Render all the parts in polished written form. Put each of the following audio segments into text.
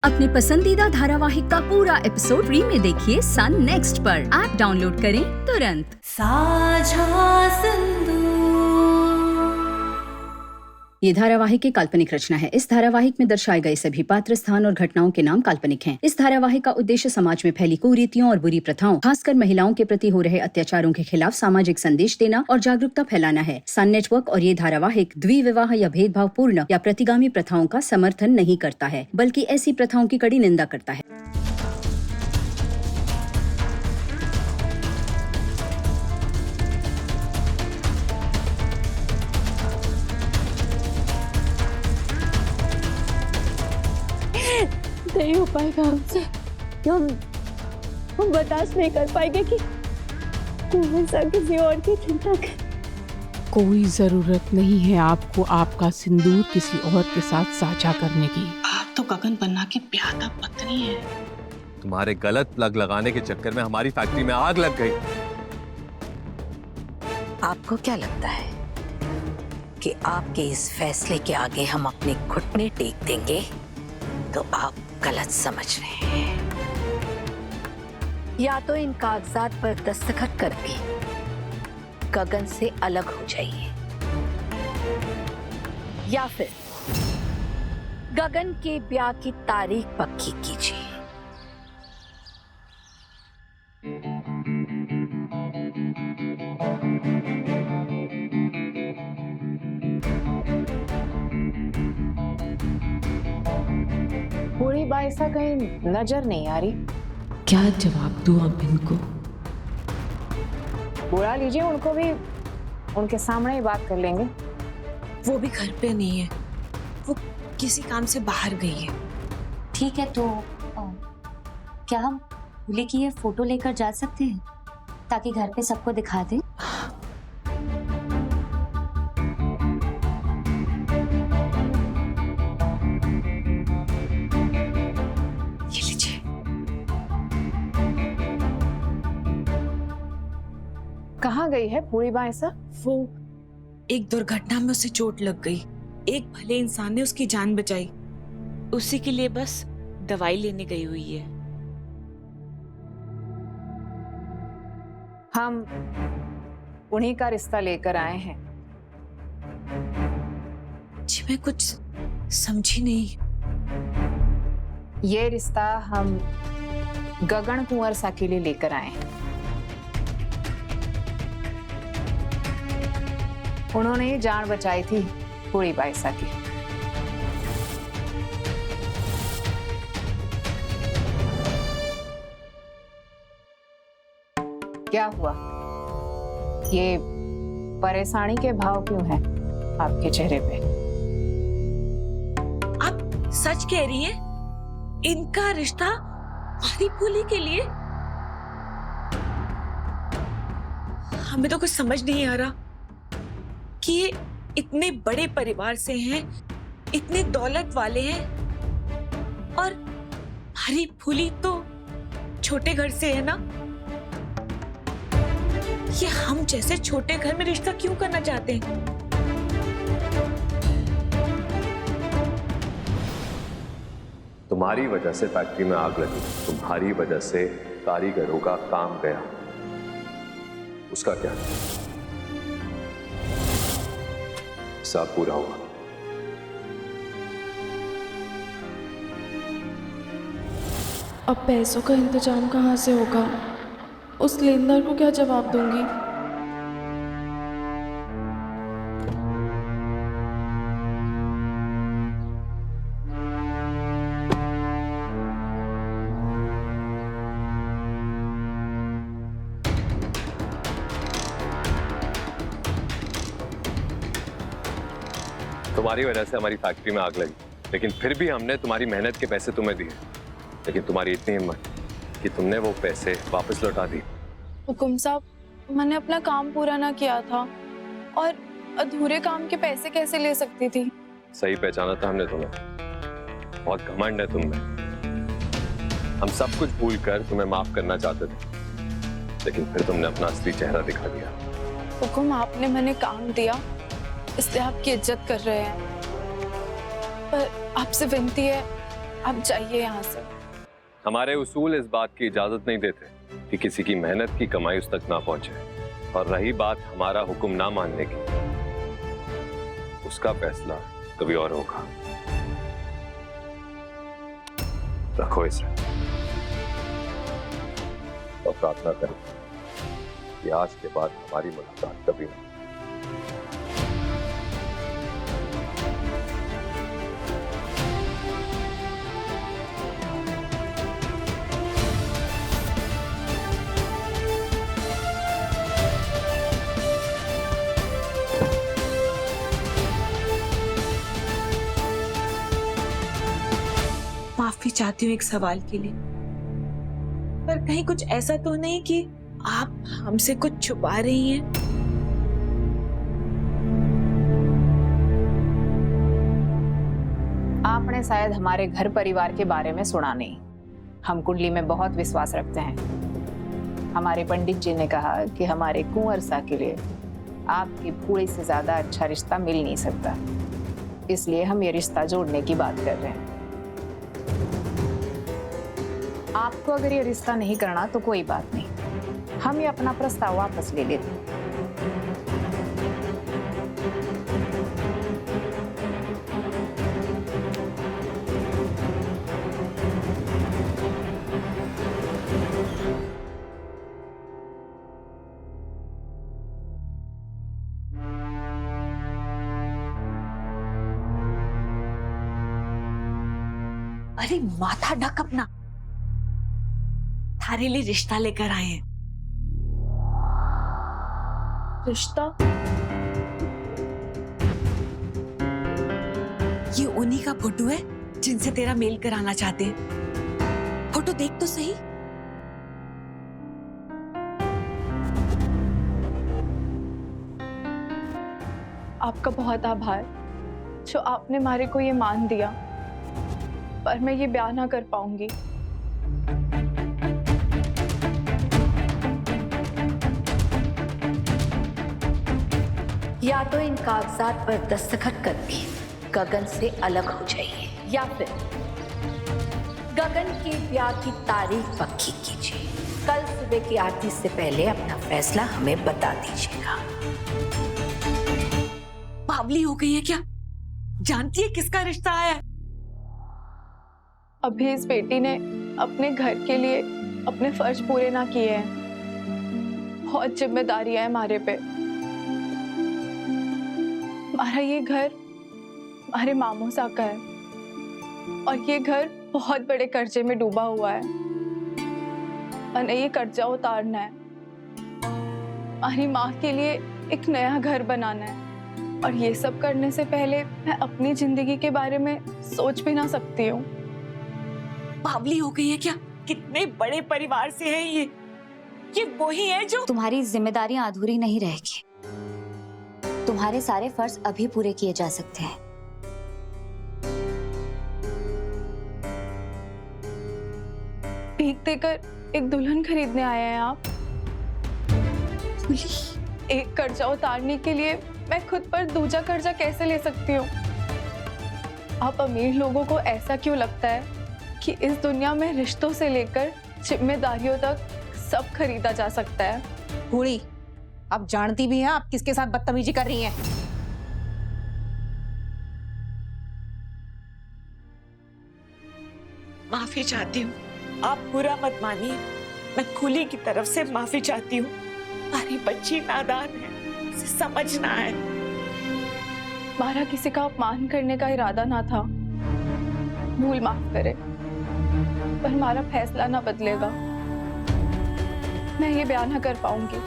अपने पसंदीदा धारावाहिक का पूरा एपिसोड फ्री में देखिए सन नेक्स्ट पर। ऐप डाउनलोड करें तुरंत। साझा सिंधु। ये धारावाहिक की काल्पनिक रचना है। इस धारावाहिक में दर्शाए गए सभी पात्र, स्थान और घटनाओं के नाम काल्पनिक हैं। इस धारावाहिक का उद्देश्य समाज में फैली कुरीतियों और बुरी प्रथाओं, खासकर महिलाओं के प्रति हो रहे अत्याचारों के खिलाफ सामाजिक संदेश देना और जागरूकता फैलाना है। सन नेटवर्क और ये धारावाहिक द्विविवाह या भेदभावपूर्ण या प्रतिगामी प्रथाओं का समर्थन नहीं करता है, बल्कि ऐसी प्रथाओं की कड़ी निंदा करता है। नहीं हो पाएगा हमसे। हम बर्दाश्त नहीं कर पाएंगे कि ऐसा किसी और की चिंता करे। कोई जरूरत नहीं है आपको आपका सिंदूर किसी और के साथ साझा करने की। आप तो गगन पन्ना की प्यादा पत्नी है। तुम्हारे गलत प्लग लगाने के चक्कर में हमारी फैक्ट्री में आग लग गई। आपको क्या लगता है कि आपके इस फैसले के आगे हम अपने घुटने टेक देंगे? तो आप गलत समझ रहे हैं। या तो इन कागजात पर दस्तखत करके गगन से अलग हो जाइए, या फिर गगन के ब्याह की तारीख पक्की कीजिए। बूढ़ी बाई सा कहीं नजर नहीं आ रही। क्या जवाब दूं अब इनको? बुला लीजिए उनको भी, उनके सामने ही बात कर लेंगे। वो भी घर पे नहीं है, वो किसी काम से बाहर गई है। ठीक है, तो क्या हम होली की ये फोटो लेकर जा सकते हैं ताकि घर पे सबको दिखा दें? ये लीजिए। कहाँ गई है बूढ़ी बाई सा? वो एक दुर्घटना में उसे चोट लग गई। एक भले इंसान ने उसकी जान बचाई, उसी के लिए बस दवाई लेने गई हुई है। हम उन्हीं का रिश्ता लेकर आए हैं। जी मैं कुछ समझी नहीं। ये रिश्ता हम गगन कुंवर सा के लिए लेकर आए हैं। उन्होंने ही जान बचाई थी बूढ़ी बाई सा की। क्या हुआ? ये परेशानी के भाव क्यों हैं आपके चेहरे पे? आप सच कह रही हैं? इनका रिश्ता हरी फूली के लिए? हमें तो कुछ समझ नहीं आ रहा कि ये इतने बड़े परिवार से हैं, इतने दौलत वाले हैं, और हरी फूली तो छोटे घर से है ना। ये हम जैसे छोटे घर में रिश्ता क्यों करना चाहते हैं? तुम्हारी वजह से फैक्ट्री में आग लगी, तुम्हारी वजह से कारीगरों का काम गया, उसका क्या? सब पूरा हुआ। अब पैसों का इंतजाम कहाँ से होगा? उस लेनदार को क्या जवाब दूंगी? तुम्हारी वजह से हमारी फैक्ट्री में आग लगी, लेकिन फिर भी हमने तुम्हारी मेहनत के पैसे तुम्हें दिए। लेकिन तुम्हारी इतनी हिम्मत कि तुमने वो पैसे वापस लौटा दिए। हुकुम साहब, मैंने अपना काम पूरा ना किया था और अधूरे काम के पैसे कैसे ले सकती थी? सही पहचाना था हमने तुम्हें। बहुत घमंड है तुम में। हम सब कुछ भूल कर तुम्हें माफ करना चाहते थे, लेकिन फिर तुमने अपना असली चेहरा दिखा दिया। हुकुम, आपने मैंने काम दिया इसलिए आपकी इज्जत कर रहे हैं, पर आपसे विनती है आप जाइए यहाँ से। हमारे उसूल इस बात की इजाजत नहीं देते कि किसी की मेहनत की कमाई उस तक ना पहुंचे। और रही बात हमारा हुक्म ना मानने की, उसका फैसला कभी और होगा। रखो इसे और प्रार्थना करें कि आज के बाद हमारी मुलाकात कभी नहीं। माफी चाहती हूँ एक सवाल के लिए, पर कहीं कुछ ऐसा तो नहीं कि आप हमसे कुछ छुपा रही हैं? आपने शायद हमारे घर परिवार के बारे में सुना नहीं। हम कुंडली में बहुत विश्वास रखते हैं। हमारे पंडित जी ने कहा कि हमारे कुंवर सा के लिए आपकी पूरी से ज्यादा अच्छा रिश्ता मिल नहीं सकता, इसलिए हम ये रिश्ता जोड़ने की बात कर रहे हैं। आपको अगर ये रिश्ता नहीं करना तो कोई बात नहीं, हम ये अपना प्रस्ताव वापस ले लेते हैं। अरे माथा ढक अपना, थारे लिए रिश्ता लेकर आए हैं। रिश्ता? ये उन्हीं का फोटो है जिनसे तेरा मेल कराना चाहते हैं। फोटो देख तो सही। आपका बहुत आभार जो आपने मारे को ये मान दिया, पर मैं ये बयान ना कर पाऊंगी। या तो इन कागजात पर दस्तखत करके गगन से अलग हो जाइए, या फिर गगन की ब्याह की तारीख पक्की कीजिए। कल सुबह की आरती से पहले अपना फैसला हमें बता दीजिएगा। बावली हो गई है क्या? जानती है किसका रिश्ता आया है? अभी इस बेटी ने अपने घर के लिए अपने फर्ज पूरे ना किए हैं। बहुत जिम्मेदारियां हैं हमारे पे। हमारा ये घर हमारे मामू सा का है और ये घर बहुत बड़े कर्जे में डूबा हुआ है। और ये कर्जा उतारना है, हमारी माँ के लिए एक नया घर बनाना है, और ये सब करने से पहले मैं अपनी जिंदगी के बारे में सोच भी ना सकती हूँ। बावली हो गई है क्या? कितने बड़े परिवार से है ये वही है जो तुम्हारी जिम्मेदारियां अधूरी नहीं रहेगी। तुम्हारे सारे फर्ज अभी पूरे किए जा सकते हैं। भीख देकर एक दुल्हन खरीदने आए हैं आप? एक कर्जा उतारने के लिए मैं खुद पर दूसरा कर्जा कैसे ले सकती हूँ? आप अमीर लोगों को ऐसा क्यों लगता है कि इस दुनिया में रिश्तों से लेकर जिम्मेदारियों तक सब खरीदा जा सकता है? बूढ़ी, आप जानती भी हैं आप किसके साथ बदतमीजी कर रही हैं। माफी चाहती हूँ, आप बुरा मत मानिए। मैं खुली की तरफ से माफी चाहती हूँ। हमारी बच्ची नादान है, उसे समझना है। हमारा किसी का अपमान करने का इरादा ना था, भूल माफ करे, पर हमारा फैसला ना बदलेगा। मैं ये बयान ना कर पाऊंगी।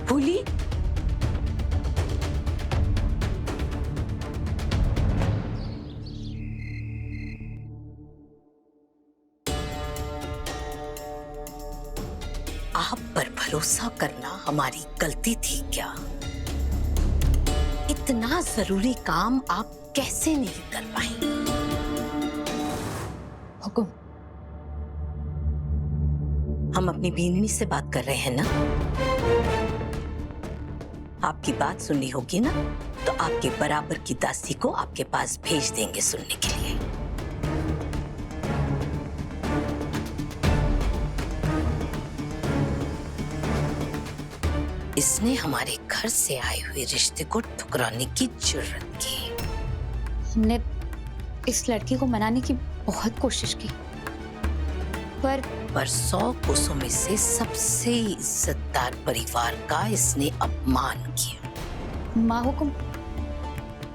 भूली, आप पर भरोसा करना हमारी गलती थी क्या? इतना जरूरी काम आप कैसे नहीं कर पाई? हुकुम। हम अपनी बीनी से बात कर रहे हैं ना? आपकी बात सुननी होगी ना, तो आपके बराबर की दासी को आपके पास भेज देंगे सुनने के लिए। इसने हमारे घर से आए हुए रिश्ते को ठुकराने की जुर्रत की। हमने इस लड़की को मनाने की बहुत कोशिश की, पर 100 कोसों में से सबसे इज्जतदार परिवार का इसने अपमान किया। माँ हुकुम,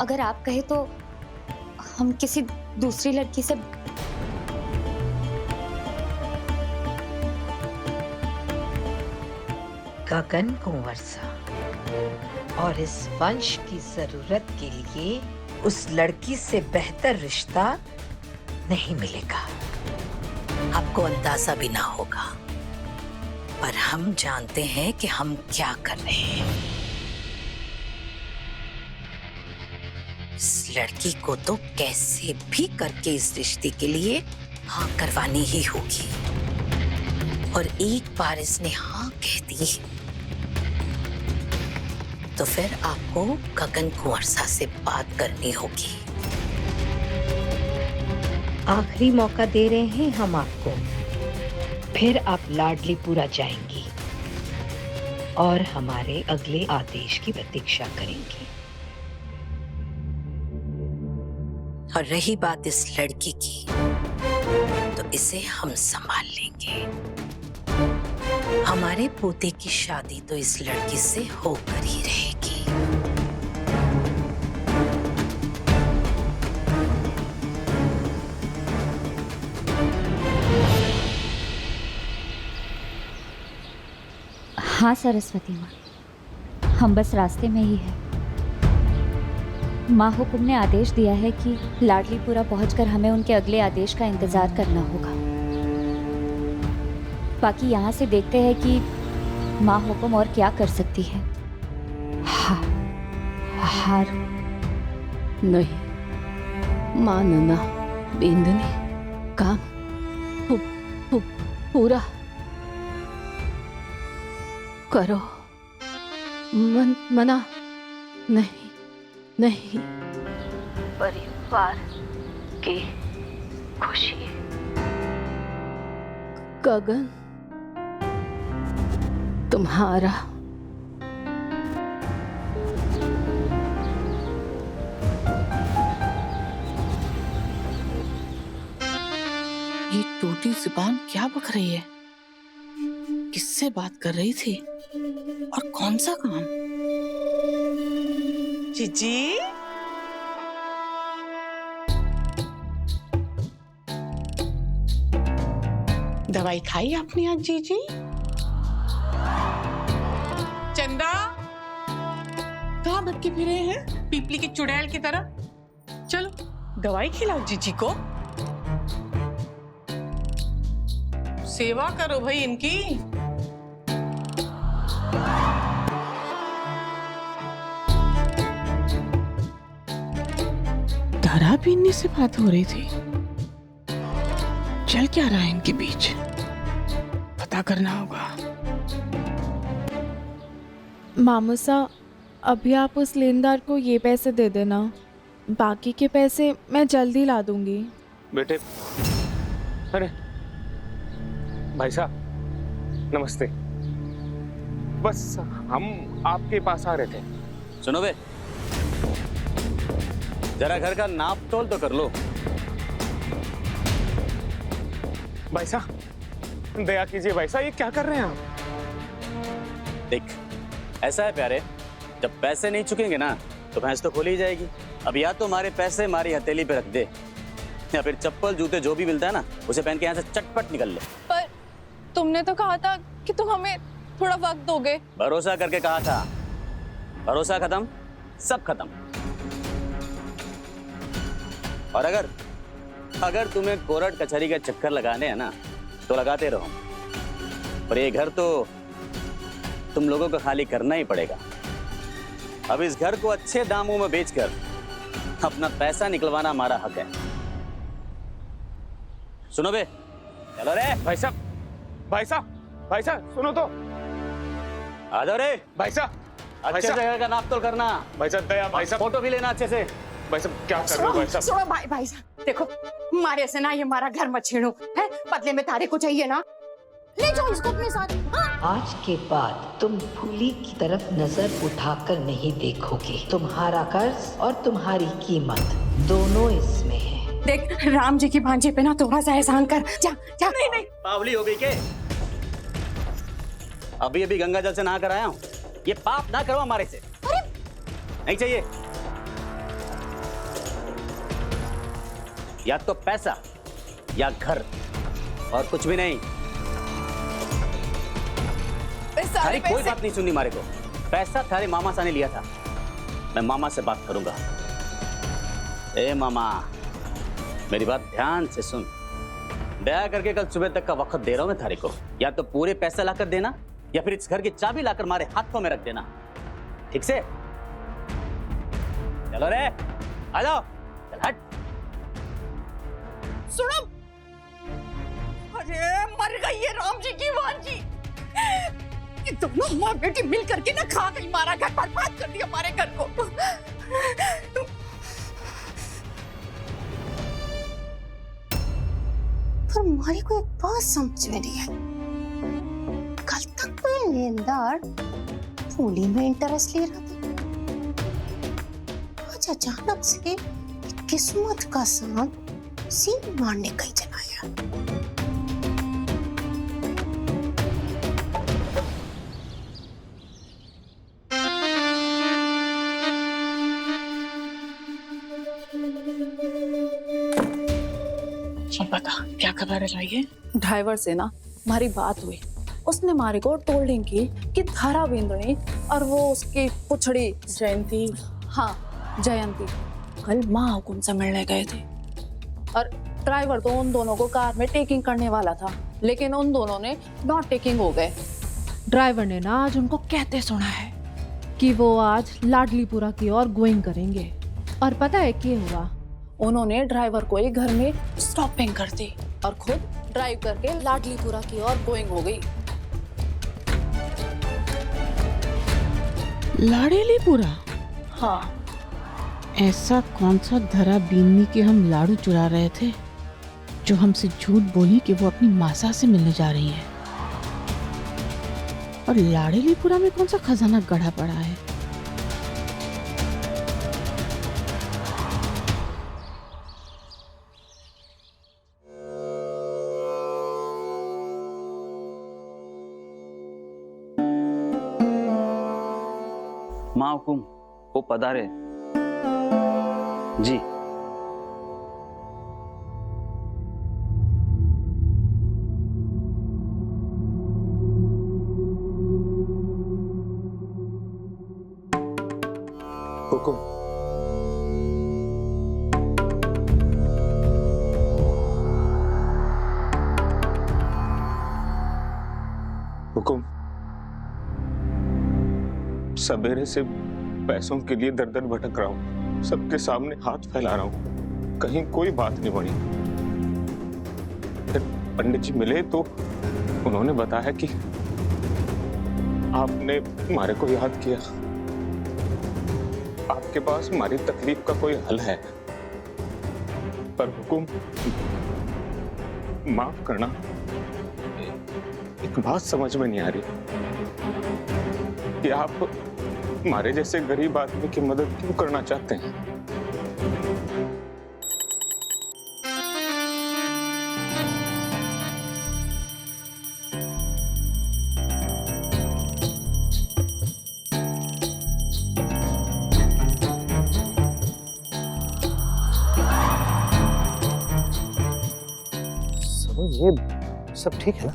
अगर आप कहे तो हम किसी दूसरी लड़की से गगन कुंवर सा, और इस वंश की जरूरत के लिए उस लड़की से बेहतर रिश्ता नहीं मिलेगा। आपको अंदाजा भी ना होगा, पर हम जानते हैं कि हम क्या कर रहे हैं। इस लड़की को तो कैसे भी करके इस रिश्ते के लिए हाँ करवानी ही होगी, और एक बार इसने हाँ कह दी तो फिर आपको गगन कुंवर सा से बात करनी होगी। आखिरी मौका दे रहे हैं हम आपको, फिर आप लाडलीपुरा जाएंगी और हमारे अगले आदेश की प्रतीक्षा करेंगी। और रही बात इस लड़की की, तो इसे हम संभाल लेंगे। हमारे पोते की शादी तो इस लड़की से होकर ही रहेगी। हाँ सरस्वती माँ, हम बस रास्ते में ही हैं। माँ हुकुम ने आदेश दिया है कि लाडलीपुरा पहुंचकर हमें उनके अगले आदेश का इंतजार करना होगा। बाकी यहाँ से देखते हैं कि माँ हुकुम और क्या कर सकती है। हार नहीं मानना बिंदनी, काम पूरा करो। मना नहीं परिवार की खुशी। गगन तुम्हारा ये टूटी जुबान क्या बक रही है? किससे बात कर रही थी और कौन सा काम? जीजी, दवाई खाई आपने आज जीजी? चंदा, कहाँ भटके फिरे हैं पीपली की चुड़ैल की तरह? चलो दवाई खिलाओ जीजी को, सेवा करो भाई इनकी। दारा पीने से बात हो रही थी, चल क्या रहा है इनके बीच, पता करना होगा। मामूसा, अभी आप उस लेनदार को ये पैसे दे देना, बाकी के पैसे मैं जल्दी ला दूंगी। बेटे, अरे भाई साहब नमस्ते। बस हम आपके पास आ रहे थे। सुनो बे, जरा घर का नाप तोल तो कर लो। भाई साहब दया कीजिए, भाई साहब ये क्या कर रहे हैं आप? देख, ऐसा है प्यारे, जब पैसे नहीं चुकेंगे ना तो भैंस तो खोली ही जाएगी। अब या तो हमारे पैसे हमारी हथेली पे रख दे, या फिर चप्पल जूते जो भी मिलता है ना उसे पहन के यहाँ से चटपट निकल ले। पर तुमने तो कहा था कि तुम हमें थोड़ा वक्त दोगे। भरोसा करके कहा था, भरोसा खत्म, सब खत्म। और अगर तुम्हें कोर्ट कचहरी का चक्कर लगाने हैं ना तो लगाते रहो, पर ये घर तो तुम लोगों को खाली करना ही पड़ेगा। अब इस घर को अच्छे दामों में बेचकर अपना पैसा निकलवाना हमारा हक है। सुनो बे, चलो रे। भाई साहब सुनो तो। आ जाओ रे। भाई साहब अच्छे से घर का नाप तोल करना। भाई साहब दया, भाई साहब फोटो भी लेना अच्छे से। भाई साहब क्या कर रहे हो भाई साहब? सुनो भाई साहब, देखो मारे से ना ये हमारा घर मत छेड़ो, है? बदले में तारे को चाहिए ना, ले जाओ इसको अपने साथ। हाँ? आज के बाद तुम फूली की तरफ नजर उठाकर नहीं देखोगे। तुम्हारा कर्ज और तुम्हारी कीमत दोनों इसमें है। देख राम जी की भांजे पे ना थोड़ा सा एहसान कर। जा जा। नहीं पावली हो गई के? अभी अभी गंगा जल से नहा कर आया हूँ, ये पाप ना करो हमारे से। नहीं चाहिए। या तो पैसा या घर, और कुछ भी नहीं। थारी कोई बात नहीं सुननी मारे को। पैसा थारे मामा सा ने लिया था, मैं मामा से बात करूंगा। ए मामा, मेरी बात ध्यान से सुन। दया करके कल सुबह तक का वक्त दे रहा हूं मैं थारे को। या तो पूरे पैसे लाकर देना, या फिर इस घर की चाबी लाकर मारे हाथों में रख देना, ठीक से? चलो रे, आ जाओ। चल हट। सुनो, अरे मर गई है राम जी की भांजी। ये दोनों माँ बेटी मिल करके ना खा गई, मारा घर, बर्बाद कर दिया हमारे घर को। पर हमारी को एक बात समझ में नहीं है, कल तक कोई लेनदार फूली में इंटरेस्ट ले रहा था, आज अचानक से किस्मत का सांप सीन मारने का ही जनाया। बता क्या खबर है लाइए? ड्राइवर से ना हमारी बात हुई, उसने हमारे को टोल्डिंग की कि धारा बिंदुनी और वो उसकी पुछड़ी जयंती, हाँ जयंती, कल माँ हुकुम से मिलने गए थे। और ड्राइवर तो उन दोनों को कार में टेकिंग करने वाला था, लेकिन उन दोनों ने नॉट टेकिंग हो गए। ड्राइवर ने ना आज उनको कहते सुना है कि वो आज लाडलीपुरा की ओर गोइंग करेंगे। और पता है क्या हुआ? उन्होंने ड्राइवर को ही घर में स्टॉपिंग कर दी और खुद ड्राइव करके लाडलीपुरा की ओर गोइंग हो गई। लाडलीपुरा? हाँ। ऐसा कौन सा धरा बीननी के हम लाड़ू चुरा रहे थे जो हमसे झूठ बोली कि वो अपनी मासा से मिलने जा रही है? और लाडलीपुरा में कौन सा खजाना गढ़ा पड़ा है? माँ हुकुम, वो पधारे जी। हुकुम। हुकुम, सवेरे से पैसों के लिए दर दर भटक रहा हूँ, सबके सामने हाथ फैला रहा हूँ, कहीं कोई बात नहीं बनी। फिर पंडित जी मिले तो उन्होंने बताया कि आपने हमारे को याद किया, आपके पास हमारी तकलीफ का कोई हल है। पर हुकुम, माफ करना, एक बात समझ में नहीं आ रही कि आप हमारे जैसे गरीब आदमी की मदद क्यों करना चाहते हैं? ये सब ठीक है ना?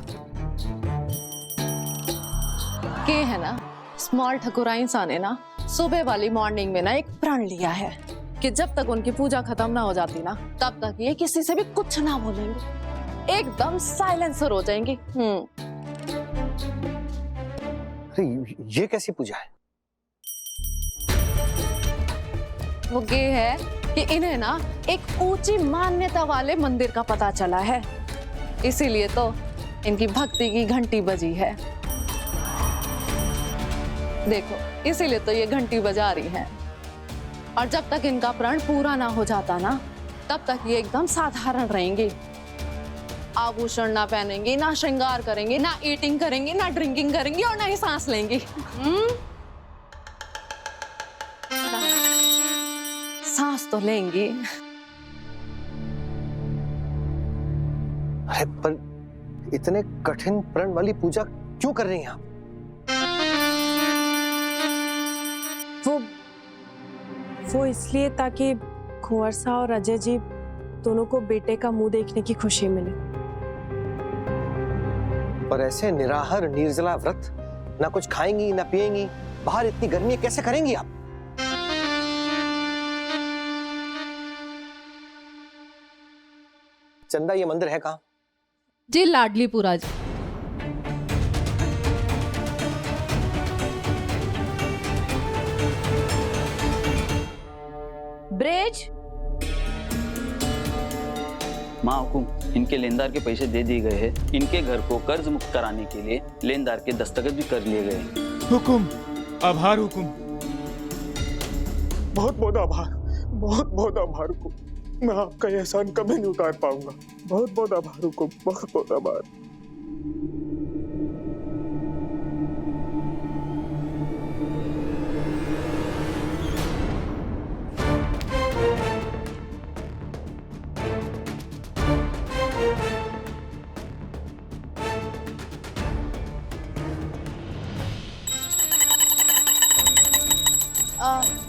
के है ना, स्मॉल ठकुराइन सा ने ना सुबह वाली मॉर्निंग में ना एक प्रण लिया है कि जब तक उनकी पूजा खत्म ना हो जाती ना, तब तक ये किसी से भी कुछ ना बोलेंगे, एकदम साइलेंसर हो जाएंगे। अरे ये कैसी पूजा है? वो ये है कि इन्हें ना एक ऊंची मान्यता वाले मंदिर का पता चला है, इसीलिए तो इनकी भक्ति की घंटी बजी है। देखो इसीलिए तो ये घंटी बजा रही है। और जब तक इनका प्रण पूरा ना हो जाता ना, तब तक ये एकदम साधारण रहेंगे। आभूषण ना पहनेंगे, ना श्रृंगार करेंगे, ना ईटिंग करेंगे, ना ड्रिंकिंग करेंगे और ना ही सांस लेंगे। सांस तो लेंगे। अरे पर इतने कठिन प्रण वाली पूजा क्यों कर रही हैं आप? वो इसलिए ताकि कुंवर सा और अजय जी दोनों को बेटे का मुंह देखने की खुशी मिले। पर ऐसे निराहार निर्जला व्रत, ना कुछ खाएंगी ना पिएंगी, बाहर इतनी गर्मी है, कैसे करेंगी आप? चंदा, ये मंदिर है कहाँ? जी लाडलीपुरा जी। ब्रेज। माँ हुकुम, इनके लेनदार के पैसे दे दिए गए हैं। इनके घर को कर्ज मुक्त कराने के लिए लेनदार के दस्तखत भी कर लिए गए हैं। हुकुम, आभार हुकुम, बहुत बहुत आभार, बहुत बहुत आभार हुकुम। मैं आपका ये एहसान कभी नहीं उतार पाऊंगा। बहुत बहुत आभार हुकुम, बहुत बहुत आभार।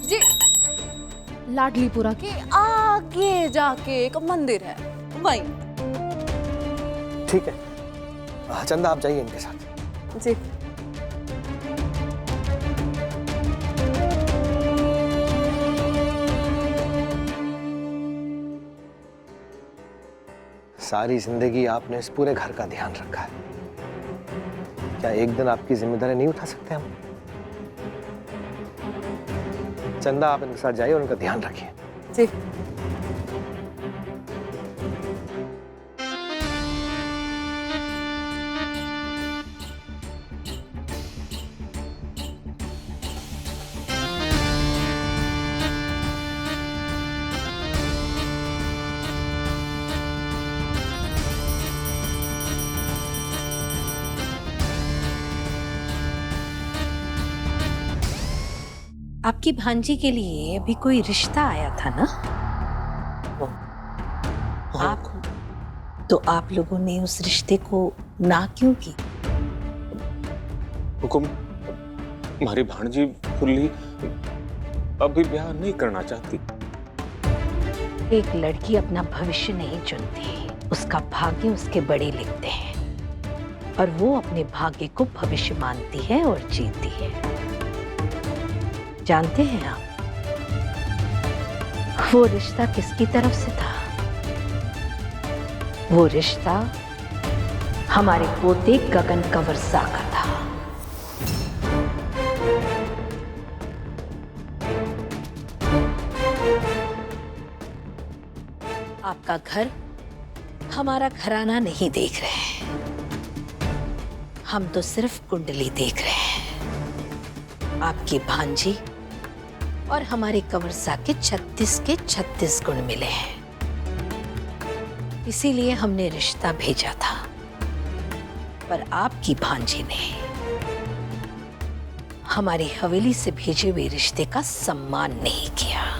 जी लाडलीपुरा के आगे जाके एक मंदिर है, वहीं। ठीक है चंदा, आप जाइए इनके साथ। जी। सारी जिंदगी आपने इस पूरे घर का ध्यान रखा है, क्या एक दिन आपकी जिम्मेदारी नहीं उठा सकते हम? चंदा, आप इनके साथ जाइए और उनका ध्यान रखिए। जी। आपकी भांजी के लिए अभी कोई रिश्ता आया था ना? तो आप लोगों ने उस रिश्ते को ना क्यों की? हुकुम, हमारी भांजी फुल्ली अभी ब्याह नहीं करना चाहती। एक लड़की अपना भविष्य नहीं चुनती, उसका भाग्य उसके बड़े लिखते हैं, और वो अपने भाग्य को भविष्य मानती है और जीती है। जानते हैं आप वो रिश्ता किसकी तरफ से था? वो रिश्ता हमारे पोते गगन कंवर सा का था। आपका घर हमारा घराना नहीं देख रहे हैं, हम तो सिर्फ कुंडली देख रहे हैं। आपकी भांजी और हमारे कंवरसा के 36 के 36 गुण मिले हैं, इसीलिए हमने रिश्ता भेजा था। पर आपकी भांजी ने हमारी हवेली से भेजे हुए रिश्ते का सम्मान नहीं किया।